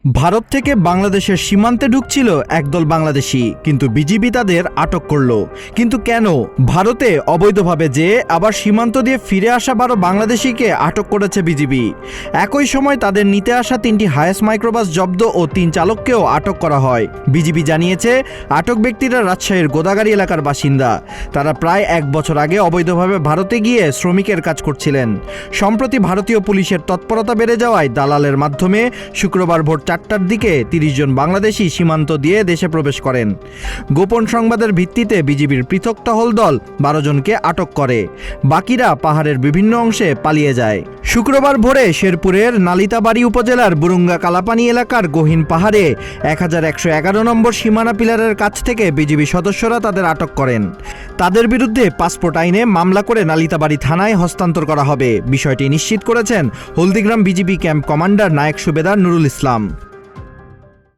ভারত থেকে বাংলাদেশের সীমান্তে ঢুকছিল একদল বাংলাদেশি, কিন্তু বিজিবি তাদের আটক করল। কিন্তু কেন? ভারতে অবৈধভাবে যে আবার সীমান্ত দিয়ে ফিরে আসা 12 বাংলাদেশিকে আটক করেছে বিজিবি। একই সময় তাদের নিতে আসা 3টি হায়েস মাইক্রোবাস জব্দ ও 3 চালককেও আটক করা হয়। বিজিবি জানিয়েছে, আটক ব্যক্তিরা রাজশাহীর গোদাগাড়ি এলাকার বাসিন্দা। তারা প্রায় 1 বছর আগে অবৈধভাবে ভারতে গিয়ে শ্রমিকের কাজ করছিলেন। সম্প্রতি ভারতীয় পুলিশের তৎপরতা বেড়ে যাওয়ায় দালালের মাধ্যমে শুক্রবার ভোর 4টার দিকে 30 জন বাংলাদেশি সীমান্ত দিয়ে দেশে প্রবেশ করেন। গোপন সংবাদের ভিত্তিতে বিজিবির পৃথক টহল দল 12 জনকে আটক করে। বাকিরা পাহাড়ের বিভিন্ন অংশে পালিয়ে যায়। শুক্রবার ভোরে শেরপুরের নালিতাবাড়ি উপজেলার বুরুঙ্গা কালাপানি এলাকার গহীন পাহাড়ে 1111 নম্বর সীমানা পিলারের কাছ থেকে বিজিবি সদস্যরা তাদের আটক করেন। তাদের বিরুদ্ধে পাসপোর্ট আইনে মামলা করে নালিতাবাড়ি থানায় হস্তান্তর করা হবে। বিষয়টি নিশ্চিত করেছেন হলদিগ্রাম বিজিবি ক্যাম্প কমান্ডার নায়েক সুবেদার নুরুল ইসলাম।